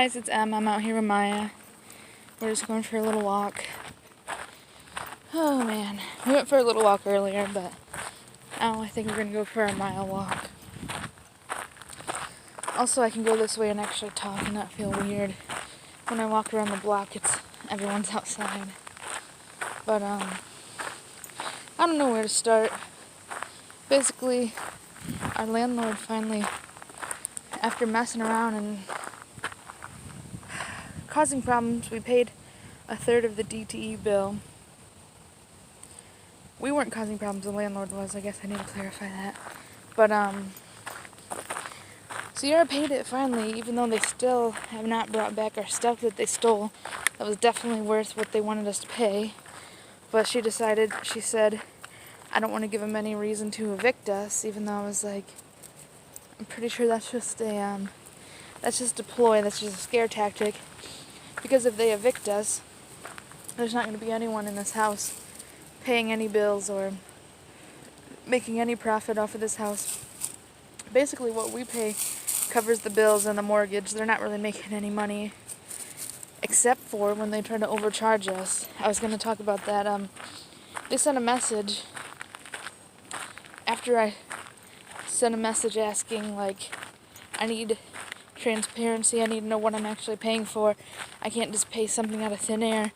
guys, it's Em. I'm out here with Maya. We're just going for a little walk. Oh man, we went for a little walk earlier, but now I think we're going to go for a mile walk. Also, I can go this way and actually talk and not feel weird. When I walk around the block, everyone's outside. But I don't know where to start. Basically, our landlord finally, after messing around and causing problems, we paid a third of the DTE bill. We weren't causing problems, the landlord was. I guess I need to clarify that. But Sierra paid it finally, even though they still have not brought back our stuff that they stole. That was definitely worth what they wanted us to pay. But she said, I don't want to give them any reason to evict us, even though I was like, I'm pretty sure that's just a ploy, that's just a scare tactic. Because if they evict us, there's not going to be anyone in this house paying any bills or making any profit off of this house. Basically what we pay covers the bills and the mortgage. They're not really making any money, except for when they try to overcharge us. I was going to talk about that. They sent a message after I sent a message asking, like, I need transparency, I need to know what I'm actually paying for. I can't just pay something out of thin air.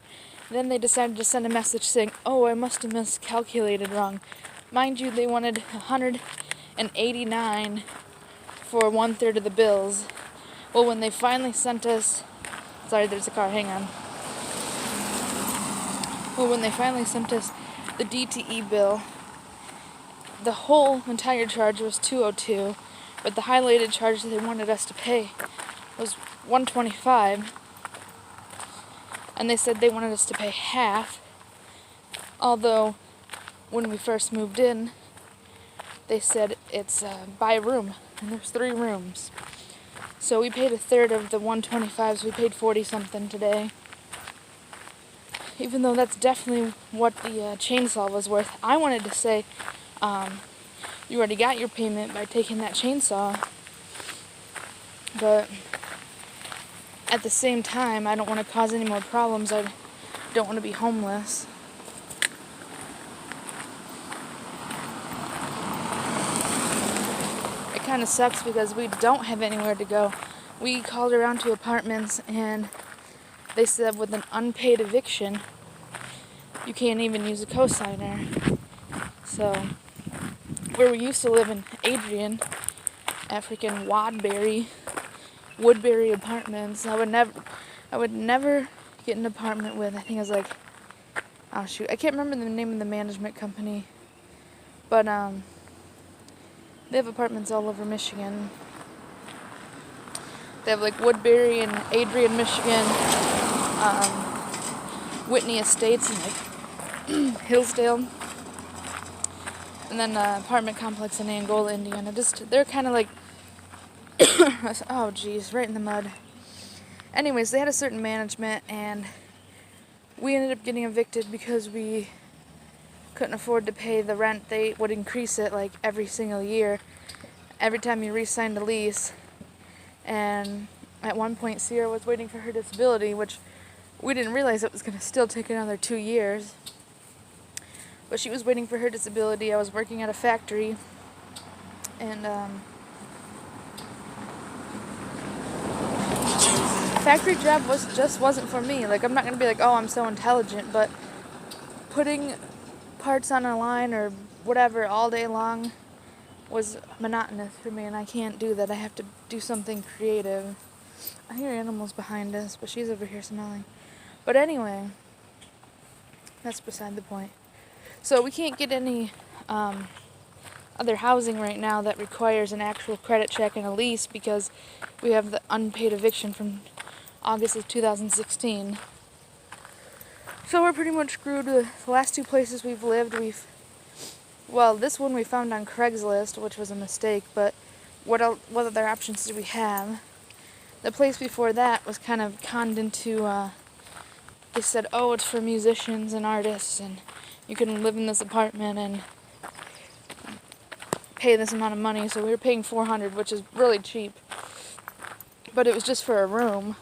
Then they decided to send a message saying, oh, I must have miscalculated wrong. Mind you, they wanted $189 for 1/3 of the bills. Well, when they finally sent us, sorry, there's a car, hang on. Well, when they finally sent us the DTE bill, the whole entire charge was $202, but the highlighted charge that they wanted us to pay was $125, and they said they wanted us to pay half, although when we first moved in, they said it's by room, and there's 3 rooms. So we paid a third of the $125, so we paid 40-something today. Even though that's definitely what the chainsaw was worth. I wanted to say, you already got your payment by taking that chainsaw, but at the same time, I don't want to cause any more problems. I don't want to be homeless. It kind of sucks because we don't have anywhere to go. We called around to apartments and they said with an unpaid eviction, you can't even use a cosigner. So, where we used to live in Adrian, at freaking Woodbury Apartments, I would never get an apartment with, I think it was like, oh shoot, I can't remember the name of the management company, but they have apartments all over Michigan. They have like Woodbury and Adrian, Michigan, Whitney Estates and like Hillsdale, and then apartment complex in Angola, Indiana. They're kind of like, oh geez, right in the mud. Anyways, they had a certain management, and we ended up getting evicted because we couldn't afford to pay the rent. They would increase it like every single year, every time you re-signed a lease. And at one point, Sierra was waiting for her disability, which we didn't realize it was going to still take another 2 years. But she was waiting for her disability. I was working at a factory, and factory job wasn't for me. Like, I'm not going to be like, oh, I'm so intelligent, but putting parts on a line or whatever all day long was monotonous for me, and I can't do that. I have to do something creative. I hear animals behind us, but she's over here smelling. But anyway, that's beside the point. So we can't get any other housing right now that requires an actual credit check and a lease because we have the unpaid eviction from August of 2016. So we're pretty much screwed. The last 2 places we've lived, this one we found on Craigslist, which was a mistake, but what other options do we have? The place before that was kind of conned into, they said, oh, it's for musicians and artists, and you can live in this apartment and pay this amount of money. So we were paying $400, which is really cheap, but it was just for a room.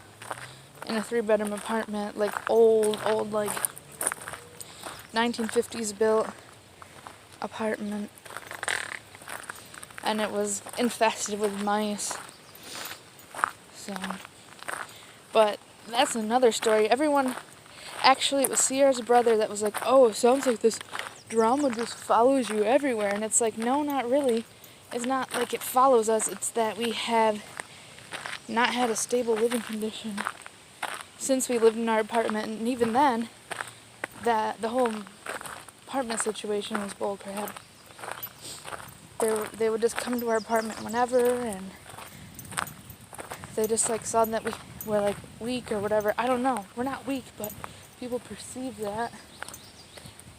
in a 3-bedroom apartment, like old, like 1950s built apartment, and it was infested with mice. So, but that's another story. Actually, it was Sierra's brother that was like, oh, it sounds like this drama just follows you everywhere. And it's like, no, not really. It's not like it follows us. It's that we have not had a stable living condition since we lived in our apartment. And even then, the whole apartment situation was bullcrap. They would just come to our apartment whenever, and they just like saw that we were like weak or whatever. I don't know. We're not weak, but people perceive that.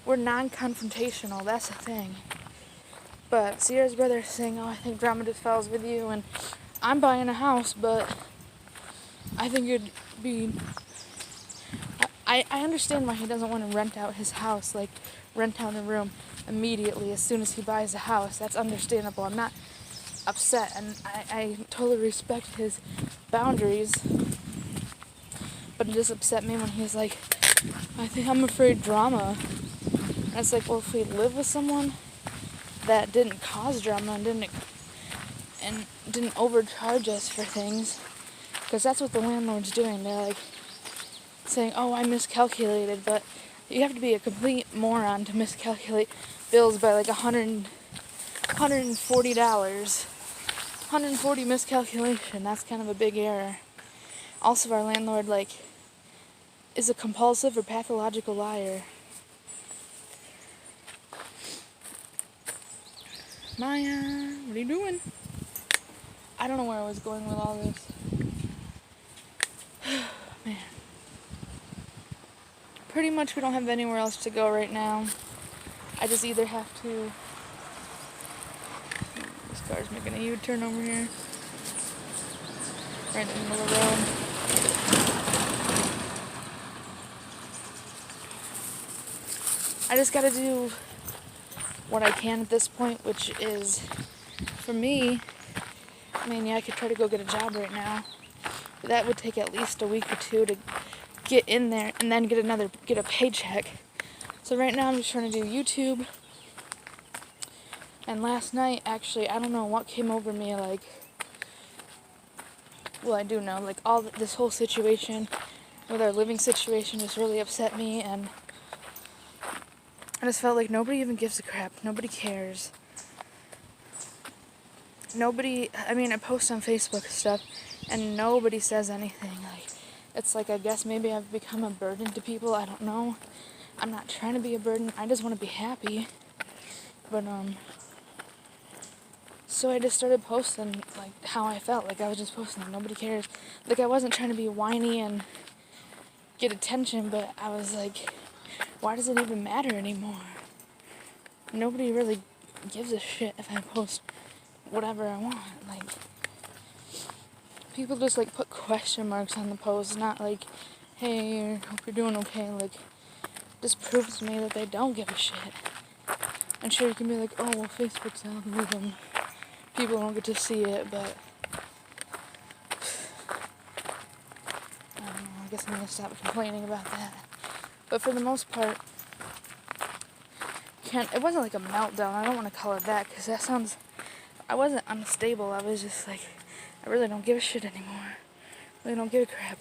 We're non-confrontational, that's the thing. But Sierra's brother is saying, oh, I think drama just follows with you, and I'm buying a house, but I think it'd be... I understand why he doesn't want to rent out his house, like rent out a room immediately as soon as he buys a house. That's understandable. I'm not upset, and I totally respect his boundaries. But it just upset me when he's like, I'm afraid drama. And it's like, well, if we live with someone that didn't cause drama and didn't overcharge us for things, because that's what the landlord's doing. They're like saying, oh, I miscalculated, but you have to be a complete moron to miscalculate bills by like $140. 140 miscalculation, that's kind of a big error. Also, our landlord, like, is a compulsive or pathological liar. Maya, what are you doing? I don't know where I was going with all this. Man. Pretty much we don't have anywhere else to go right now. I just either have to... This car's making a U-turn over here. Right in the middle of the road. I just gotta do what I can at this point, which is, for me, I mean, yeah, I could try to go get a job right now, but that would take at least a week or two to get in there and then get a paycheck. So right now I'm just trying to do YouTube. And last night, actually, I don't know what came over me, like, well, I do know, like, this whole situation with our living situation just really upset me, and I just felt like nobody even gives a crap. Nobody cares. I post on Facebook stuff, and nobody says anything. Like, it's like, I guess maybe I've become a burden to people. I don't know. I'm not trying to be a burden. I just want to be happy. But, so I just started posting, like, how I felt. Like, I was just posting, like, nobody cares. Like, I wasn't trying to be whiny and get attention, but I was like, why does it even matter anymore? Nobody really gives a shit if I post whatever I want. Like, people just, like, put question marks on the post, not like, hey, hope you're doing okay. Like, this proves to me that they don't give a shit. And sure, you can be like, oh, well, Facebook's algorithm. People don't get to see it, but I don't know, I guess I'm gonna stop complaining about that. But for the most part, it wasn't like a meltdown. I don't want to call it that, because that sounds... I wasn't unstable. I was just like, I really don't give a shit anymore. I really don't give a crap.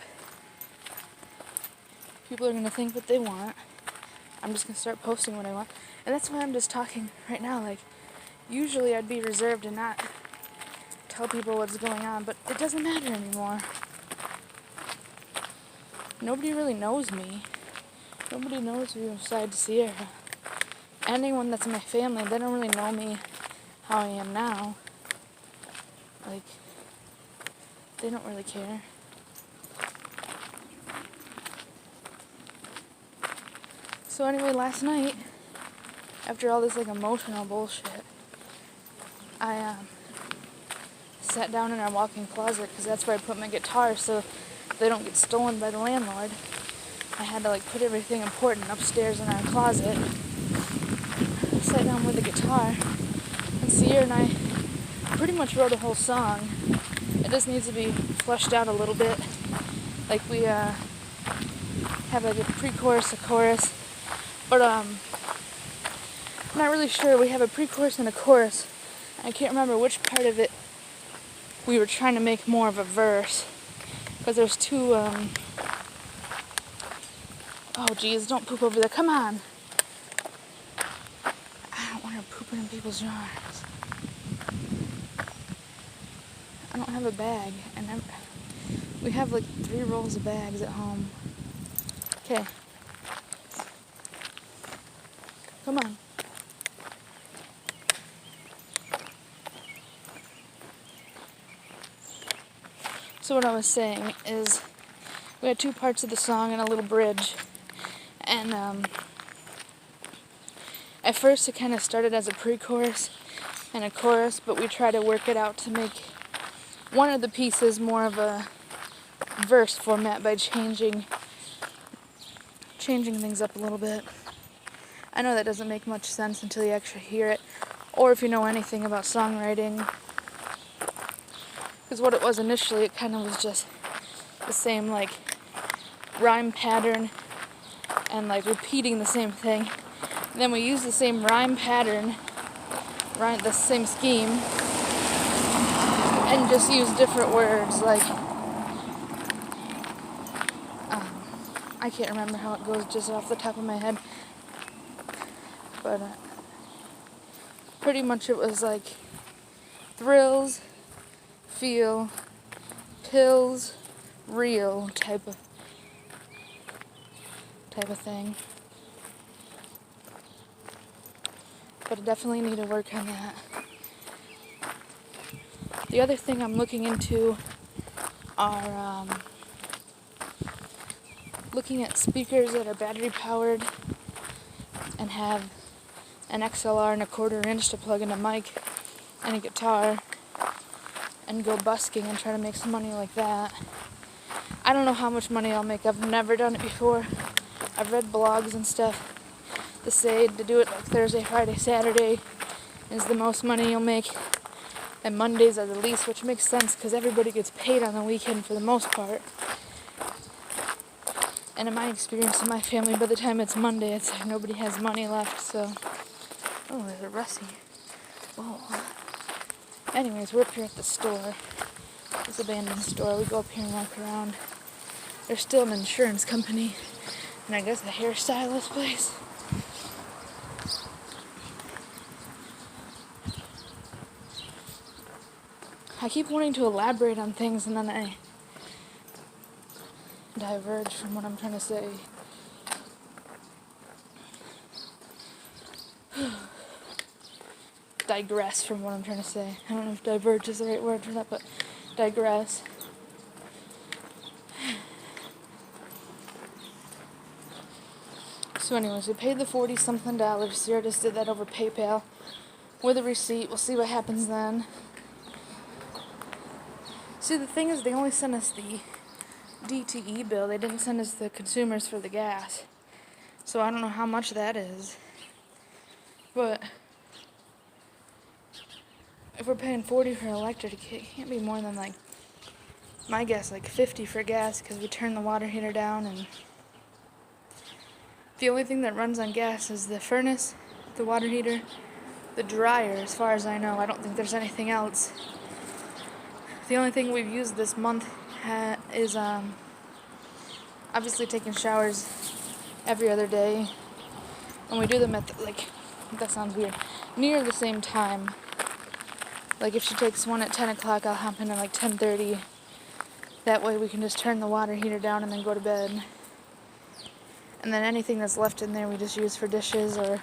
People are going to think what they want. I'm just going to start posting what I want. And that's why I'm just talking right now. Like, usually I'd be reserved and not tell people what's going on, but it doesn't matter anymore. Nobody really knows me. Nobody knows me besides Sierra. Anyone that's in my family, they don't really know me how I am now. Like, they don't really care. So anyway, last night, after all this, like, emotional bullshit, I sat down in our walk-in closet, because that's where I put my guitar so they don't get stolen by the landlord. I had to, like, put everything important upstairs in our closet. I sat down with the guitar, and Sierra and I pretty much wrote a whole song. It just needs to be fleshed out a little bit. Like we have like a pre-chorus, a chorus, but I'm not really sure. We have a pre-chorus and a chorus. I can't remember which part of it we were trying to make more of a verse, because there's two. Oh geez, don't poop over there. Come on. I don't want her pooping in people's yards. I don't have a bag, and we have like 3 rolls of bags at home. Okay. Come on. So what I was saying is we had 2 parts of the song and a little bridge. And at first it kind of started as a pre-chorus and a chorus, but we tried to work it out to make one of the pieces more of a verse format by changing things up a little bit. I know that doesn't make much sense until you actually hear it, or if you know anything about songwriting. Because what it was initially, it kind of was just the same like rhyme pattern and like repeating the same thing. And then we used the same rhyme pattern, the same scheme, and just used different words. Like I can't remember how it goes just off the top of my head, but pretty much it was like thrills, feel, pills, real type of thing. But I definitely need to work on that. The other thing I'm looking into are looking at speakers that are battery powered and have an XLR and a 1/4 inch to plug in a mic and a guitar and go busking and try to make some money like that. I don't know how much money I'll make. I've never done it before. I've read blogs and stuff that say to do it like Thursday, Friday, Saturday is the most money you'll make, and Mondays are the least, which makes sense because everybody gets paid on the weekend for the most part. And in my experience in my family, by the time it's Monday, it's like nobody has money left, so... Oh, there's a Russie. Whoa. Anyways, we're up here at the store. This abandoned store. We go up here and walk around. There's still an insurance company, and I guess a hairstylist place. I keep wanting to elaborate on things, and then I diverge from what I'm trying to say. Digress from what I'm trying to say. I don't know if diverge is the right word for that, but digress. So anyways, we paid the $40-something. Sierra just did that over PayPal with a receipt. We'll see what happens then. See, the thing is, they only sent us the DTE bill. They didn't send us the consumers for the gas. So I don't know how much that is. But if we're paying $40 for electric, it can't be more than, like, my guess, like $50 for gas, because we turn the water heater down, and the only thing that runs on gas is the furnace, the water heater, the dryer, as far as I know. I don't think there's anything else. The only thing we've used this month is obviously taking showers every other day, and we do them at that sounds weird, near the same time. Like if she takes one at 10 o'clock, I'll hop in at like 10:30. That way we can just turn the water heater down and then go to bed. And then anything that's left in there we just use for dishes or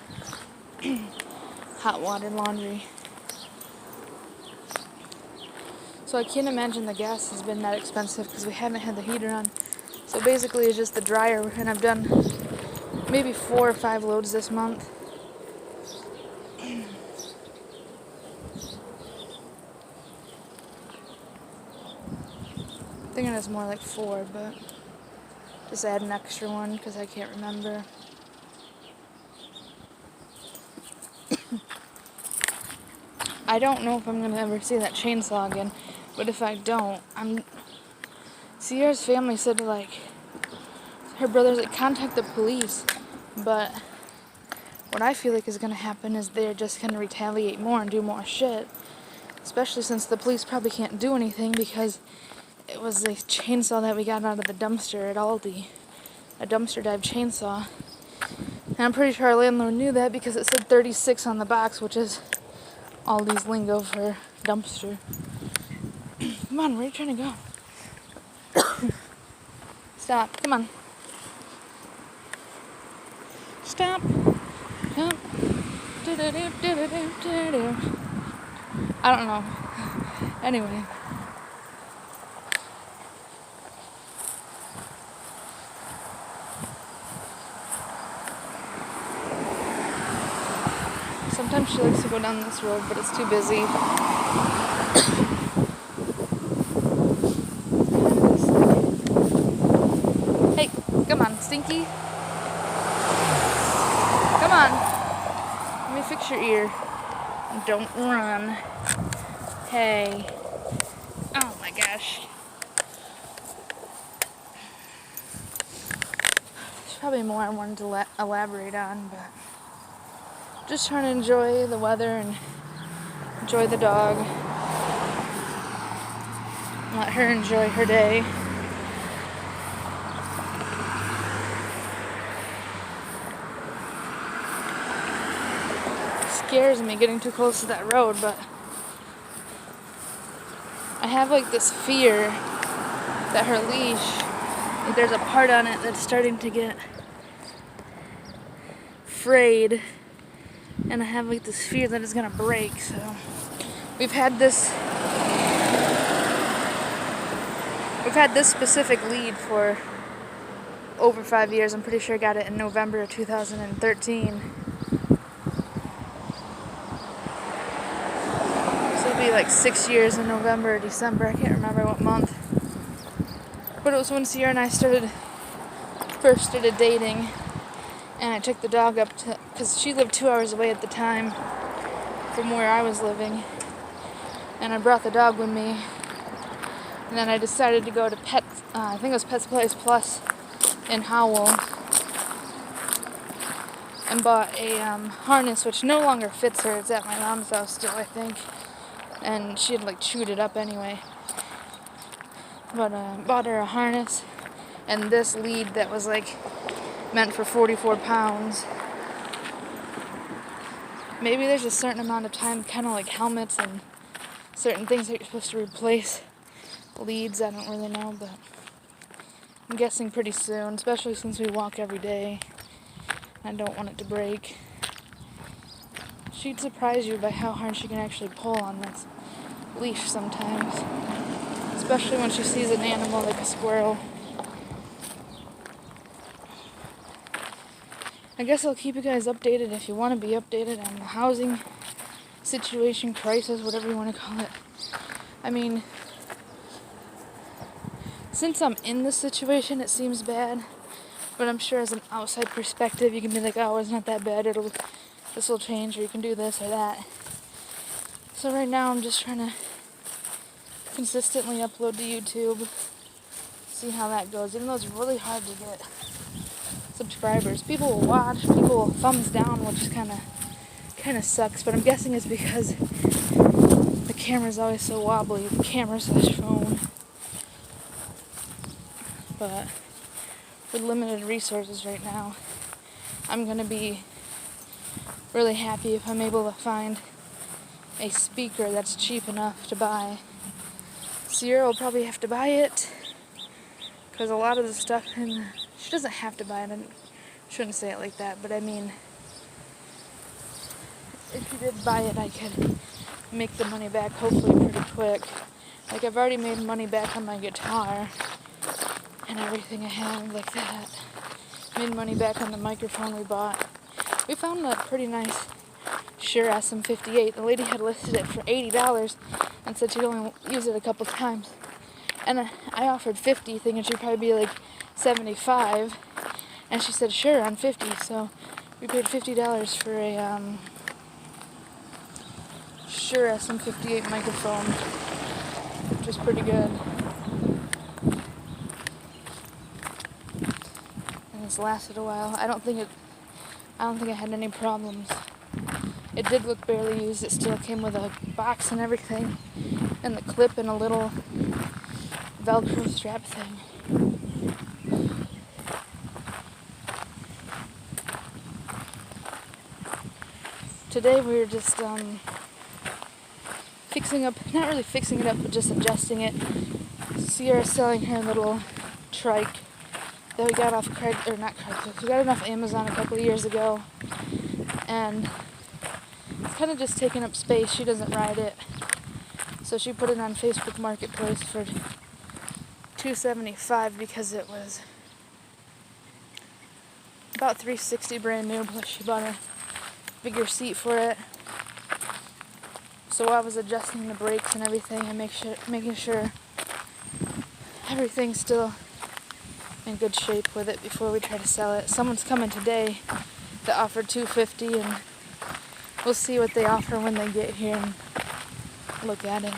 hot water laundry. So I can't imagine the gas has been that expensive because we haven't had the heater on. So basically it's just the dryer, and I've done maybe 4 or 5 loads this month. I'm thinking it's more like 4, but just add an extra one because I can't remember. I don't know if I'm going to ever see that chainsaw again, but if I don't, Sierra's family said like her brother's like contact the police, but what I feel like is gonna happen is they're just gonna retaliate more and do more shit. Especially since the police probably can't do anything because it was a chainsaw that we got out of the dumpster at Aldi. A dumpster dive chainsaw. And I'm pretty sure our landlord knew that because it said 36 on the box, which is Aldi's lingo for dumpster. Come on, where are you trying to go? Stop, come on. Stop. Stop. I don't know. Anyway. Sometimes she likes to go down this road, but it's too busy. Hey, come on, Stinky. Come on. Let me fix your ear. Don't run. Hey. Oh my gosh. There's probably more I wanted to elaborate on, but just trying to enjoy the weather and enjoy the dog. Let her enjoy her day. Scares me getting too close to that road, but I have like this fear that her leash, like there's a part on it that's starting to get frayed, and I have like this fear that it's gonna break. So we've had this specific lead for over 5 years. I'm pretty sure I got it in November of 2013. Be like 6 years in November or December. I can't remember what month. But it was when Sierra and I first started dating, and I took the dog up to, because she lived 2 hours away at the time from where I was living, and I brought the dog with me. And then I decided to go to I think it was Pets Place Plus in Howell, and bought a harness which no longer fits her. It's at my mom's house still, I think. And she had like chewed it up anyway. But bought her a harness and this lead that was like meant for 44 pounds. Maybe there's a certain amount of time, kind of like helmets and certain things that you're supposed to replace leads. I don't really know, but I'm guessing pretty soon, especially since we walk every day. I don't want it to break. She'd surprise you by how hard she can actually pull on this leash sometimes, especially when she sees an animal like a squirrel. I guess I'll keep you guys updated if you want to be updated on the housing situation, crisis, whatever you want to call it. I mean, since I'm in this situation, it seems bad, but I'm sure as an outside perspective, you can be like, oh, it's not that bad, this will change, or you can do this or that. So right now I'm just trying to consistently upload to YouTube, see how that goes, even though it's really hard to get subscribers. People will watch, people will thumbs down, which is kind of sucks, but I'm guessing it's because the camera's always so wobbly, the camera/phone. But with limited resources right now, I'm going to be really happy if I'm able to find a speaker that's cheap enough to buy. Sierra will probably have to buy it, because a lot of the stuff she doesn't have to buy it. I shouldn't say it like that, but I mean, if you did buy it, I could make the money back hopefully pretty quick. Like, I've already made money back on my guitar and everything I have like that. Made money back on the microphone we bought. We found a pretty nice Shure SM58. The lady had listed it for $80 and said she'd only use it a couple times. And I offered $50, thinking she'd probably be like $75. And she said sure on $50. So we paid $50 for a Shure SM58 microphone, which is pretty good. almost lasted a while. I don't think I had any problems. It did look barely used. It still came with a box and everything, and the clip and a little Velcro strap thing. Today we were just fixing up, not really fixing it up, but just adjusting it. Sierra's selling her little Trike that we got off we got it off Amazon a couple of years ago, and it's kind of just taking up space. She doesn't ride it, so she put it on Facebook Marketplace for $275 because it was about $360 brand new, plus she bought a bigger seat for it. So I was adjusting the brakes and everything and making sure everything's still in good shape with it before we try to sell it. Someone's coming today that offered $250, and we'll see what they offer when they get here and look at it.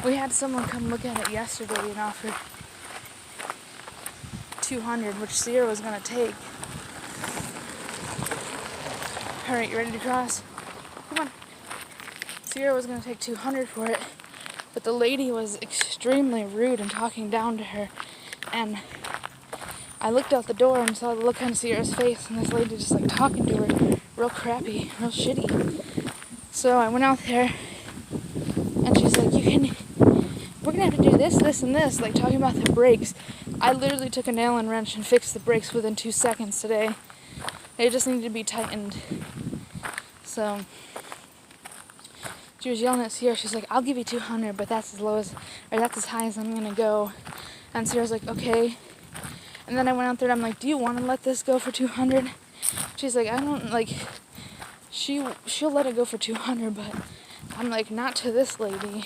We had someone come look at it yesterday and offered $200, which Sierra was going to take. Alright, you ready to cross? Come on. Sierra was going to take $200 for it, but the lady was extremely rude and talking down to her, and I looked out the door and saw the look on Sierra's face, and this lady just like talking to her real crappy, real shitty. So I went out there, and she's like, we're gonna have to do this, this, and this, like talking about the brakes. I literally took a nail and wrench and fixed the brakes within 2 seconds today. They just needed to be tightened. So she was yelling at Sierra. She's like, I'll give you $200, but that's as high as I'm gonna go. And Sierra's like, okay. And then I went out there and I'm like, do you want to let this go for $200? She's like, I don't, like, she'll let it go for $200, but I'm like, not to this lady.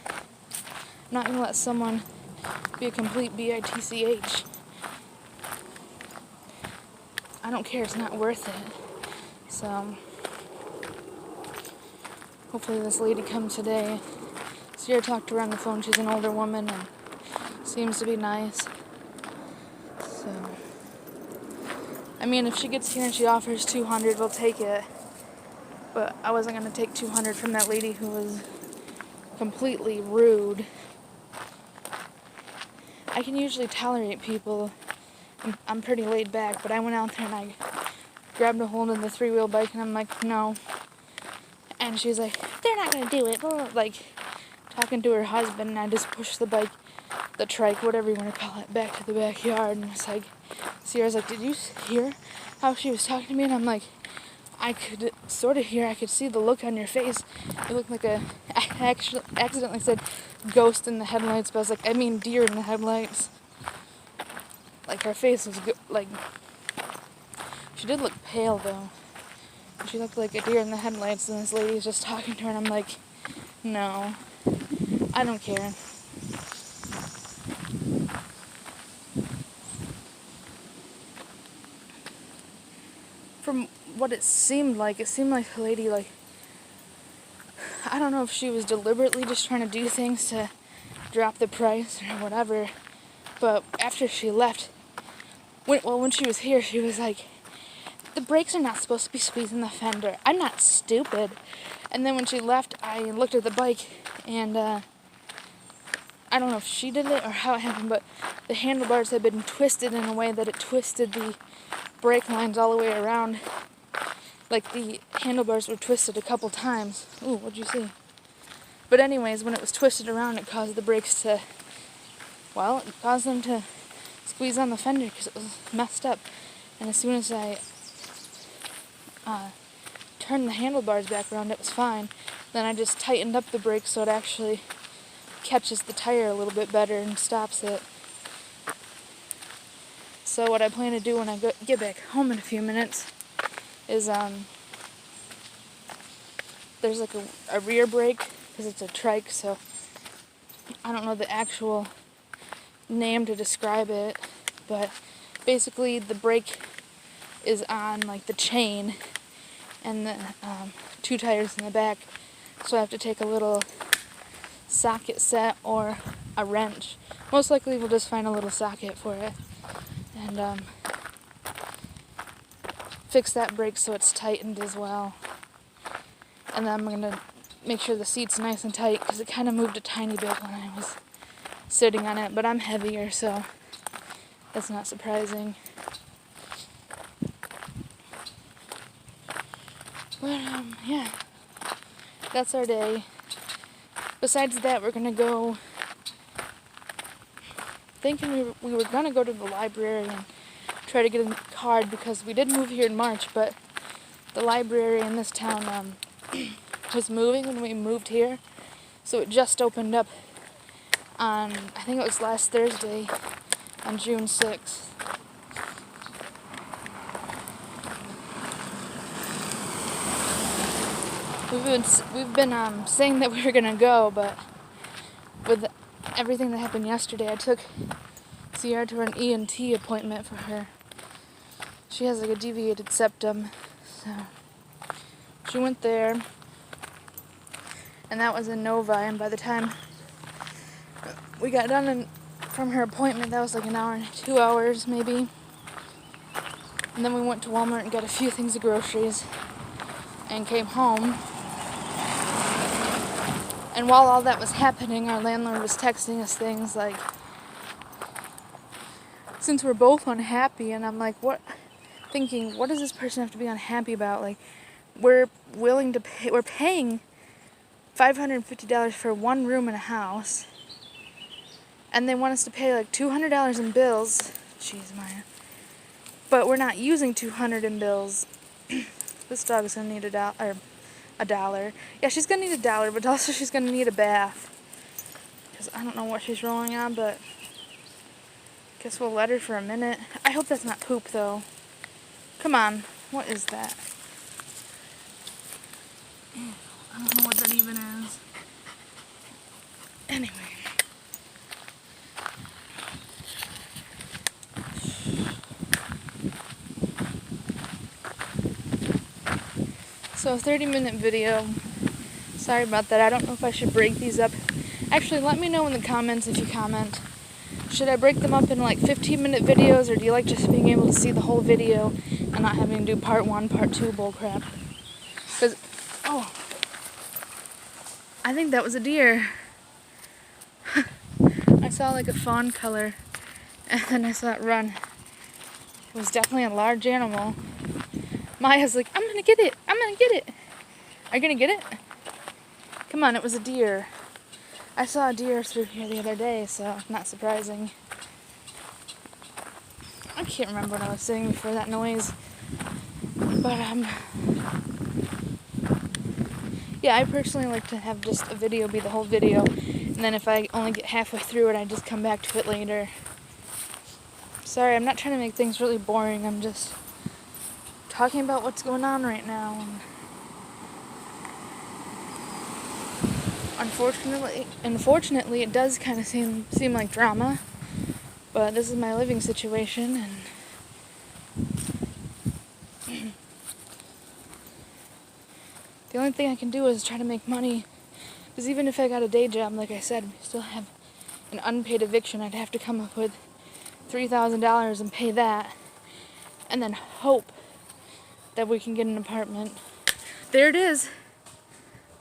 I'm not gonna let someone be a complete bitch. I don't care, it's not worth it. So hopefully this lady comes today. Sierra talked to her on the phone. She's an older woman and seems to be nice. So, I mean, if she gets here and she offers $200, we'll take it. But I wasn't going to take $200 from that lady who was completely rude. I can usually tolerate people. I'm pretty laid back, but I went out there and I grabbed a hold of the 3-wheel bike and I'm like, no. And she's like, they're not going to do it. Like, talking to her husband, and I just pushed the bike, the Trike, whatever you want to call it, back to the backyard. And it's like, Sierra's like, did you hear how she was talking to me? And I'm like, I could sort of hear, I could see the look on your face. You look like I actually accidentally said ghost in the headlights, but I was like, I mean deer in the headlights. Like, her face was like, she did look pale though. She looked like a deer in the headlights, and this lady was just talking to her, and I'm like, no, I don't care. From what it seemed like the lady, like, I don't know if she was deliberately just trying to do things to drop the price or whatever, but after she left, when she was here, she was like, the brakes are not supposed to be squeezing the fender. I'm not stupid. And then when she left, I looked at the bike, and I don't know if she did it or how it happened, but the handlebars had been twisted in a way that it twisted the brake lines all the way around. Like, the handlebars were twisted a couple times. Ooh, what'd you see? But anyways, when it was twisted around, it caused the brakes to, well, it caused them to squeeze on the fender because it was messed up. And as soon as I turned the handlebars back around, it was fine. Then I just tightened up the brakes so it actually catches the tire a little bit better and stops it. So what I plan to do when I get back home in a few minutes is there's like a rear brake, because it's a Trike, so I don't know the actual name to describe it, but basically the brake is on like the chain and the 2 tires in the back, so I have to take a little socket set or a wrench. Most likely we'll just find a little socket for it and fix that brake so it's tightened as well. And then I'm going to make sure the seat's nice and tight because it kind of moved a tiny bit when I was sitting on it, but I'm heavier, so that's not surprising. But yeah, that's our day. Besides that, we're gonna go, thinking we were gonna go to the library and try to get a card because we did move here in March, but the library in this town was moving when we moved here, so it just opened up on, I think it was last Thursday, on June 6th. We've been saying that we were gonna go, but with everything that happened yesterday, I took Sierra to an ENT appointment for her. She has like a deviated septum, so she went there, and that was in Novi. And by the time we got done from her appointment, that was like an hour, 2 hours maybe. And then we went to Walmart and got a few things of groceries and came home. And while all that was happening, our landlord was texting us things like, since we're both unhappy, and I'm like, what does this person have to be unhappy about? Like, we're willing to pay, we're paying $550 for one room in a house, and they want us to pay like $200 in bills. Jeez, Maya. But we're not using $200 in bills. This dog is gonna need a dollar. Yeah, she's gonna need $1, but also she's gonna need a bath. Because I don't know what she's rolling on, but guess we'll let her for a minute. I hope that's not poop, though. Come on. What is that? I don't know what that even is. Anyway. So, 30-minute video. Sorry about that. I don't know if I should break these up. Actually, let me know in the comments if you comment. Should I break them up in like 15-minute videos, or do you like just being able to see the whole video and not having to do part 1, part 2 bullcrap? Because, oh, I think that was a deer. I saw like a fawn color, and then I saw it run. It was definitely a large animal. Maya's like, I'm gonna get it. I'm gonna get it. Are you gonna get it? Come on, it was a deer. I saw a deer through here the other day, so not surprising. I can't remember what I was saying before that noise. But, yeah, I personally like to have just a video be the whole video. And then if I only get halfway through it, I just come back to it later. Sorry, I'm not trying to make things really boring. I'm just talking about what's going on right now. Unfortunately, it does kind of seem like drama, but this is my living situation, and the only thing I can do is try to make money, because even if I got a day job, like I said, we still have an unpaid eviction. I'd have to come up with $3,000 and pay that, and then hope that we can get an apartment. There it is.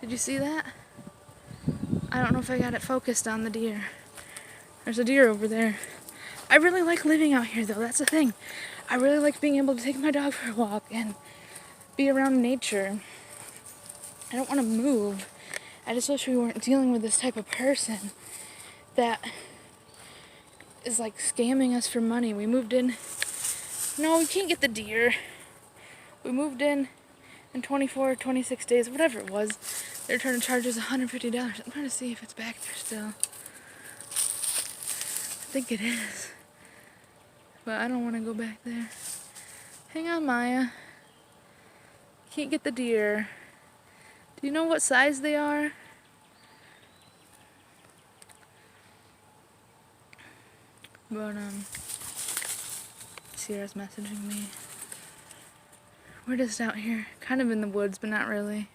Did you see that? I don't know if I got it focused on the deer. There's a deer over there. I really like living out here, though. That's the thing. I really like being able to take my dog for a walk and be around nature. I don't want to move. I just wish we weren't dealing with this type of person that is like scamming us for money. We moved in. No, we can't get the deer. We moved in 24, 26 days, whatever it was. They're trying to charge us $150. I'm trying to see if it's back there still. I think it is. But I don't want to go back there. Hang on, Maya. Can't get the deer. Do you know what size they are? But, Sierra's messaging me. We're just out here, kind of in the woods, but not really.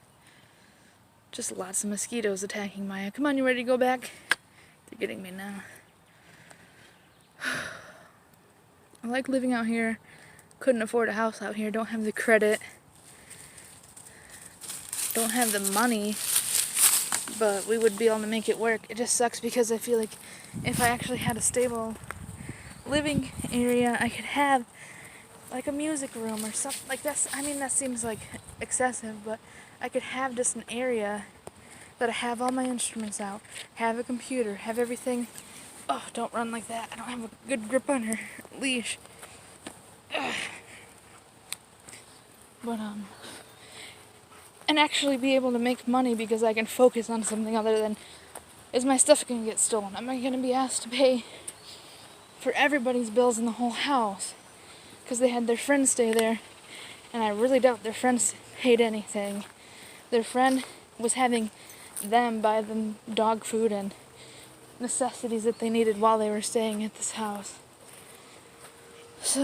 Just lots of mosquitoes attacking Maya. Come on, you ready to go back? They're getting me now. I like living out here. Couldn't afford a house out here. Don't have the credit. Don't have the money. But we would be able to make it work. It just sucks because I feel like if I actually had a stable living area, I could have like a music room or something like that. I mean, that seems like excessive, but I could have just an area that I have all my instruments out, have a computer, have everything. Oh, don't run like that. I don't have a good grip on her leash. Ugh. But, and actually be able to make money because I can focus on something other than, is my stuff going to get stolen? Am I going to be asked to pay for everybody's bills in the whole house? Because they had their friends stay there, and I really doubt their friends paid anything. Their friend was having them buy them dog food and necessities that they needed while they were staying at this house. So,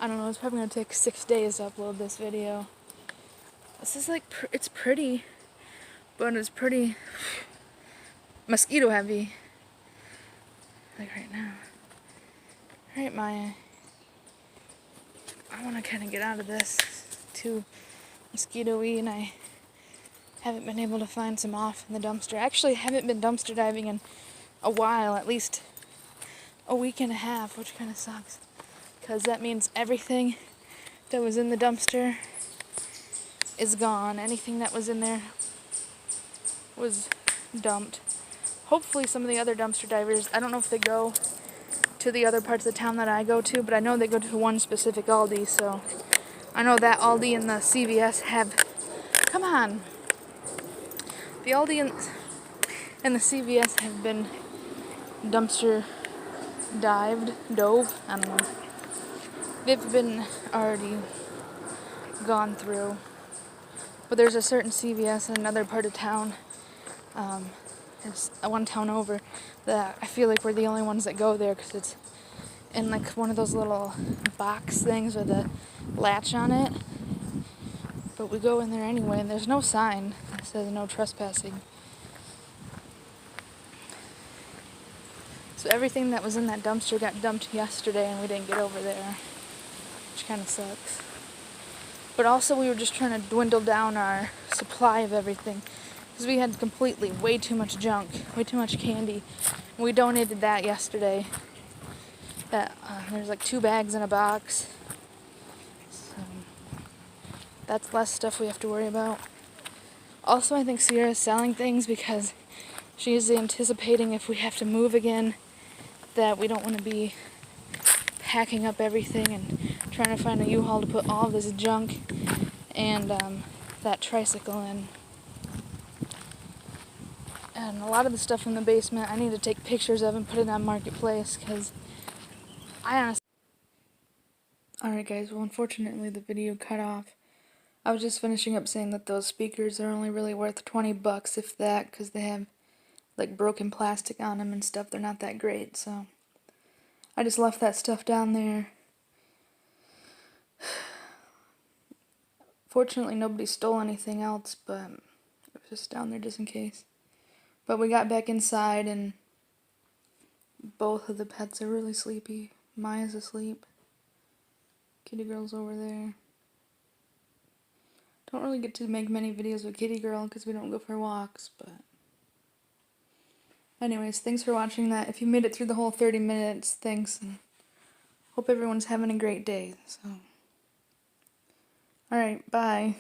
I don't know, it's probably going to take 6 days to upload this video. This is like, it's pretty, but it's pretty mosquito heavy. Like right now. Right, Maya? I want to kind of get out of this. It's too mosquito-y, and I haven't been able to find some off in the dumpster. I actually haven't been dumpster diving in a while, at least a week and a half, which kind of sucks. Because that means everything that was in the dumpster is gone. Anything that was in there was dumped. Hopefully some of the other dumpster divers, I don't know if they go to the other parts of the town that I go to, but I know they go to one specific Aldi, so I know that Aldi and the CVS have, come on, the Aldi and the CVS have been dumpster dove, I don't know. They've been already gone through. But there's a certain CVS in another part of town, it's one town over, that I feel like we're the only ones that go there because it's in like one of those little box things with a latch on it. But we go in there anyway, and there's no sign that says no trespassing. So everything that was in that dumpster got dumped yesterday, and we didn't get over there, which kind of sucks. But also we were just trying to dwindle down our supply of everything, because we had completely way too much junk, way too much candy. We donated that yesterday. There's like 2 bags in a box. So that's less stuff we have to worry about. Also, I think Sierra's selling things because she's anticipating if we have to move again that we don't want to be packing up everything and trying to find a U-Haul to put all this junk and that tricycle in. And a lot of the stuff in the basement I need to take pictures of and put it on Marketplace because I honestly... Alright guys, well unfortunately the video cut off. I was just finishing up saying that those speakers are only really worth $20 if that, because they have like broken plastic on them and stuff. They're not that great, so I just left that stuff down there. Fortunately nobody stole anything else, but it was just down there just in case. But we got back inside and both of the pets are really sleepy. Maya's asleep. Kitty girl's over there. Don't really get to make many videos with Kitty girl because we don't go for walks, but anyways, thanks for watching that. If you made it through the whole 30 minutes, thanks, and hope everyone's having a great day. So, alright, bye.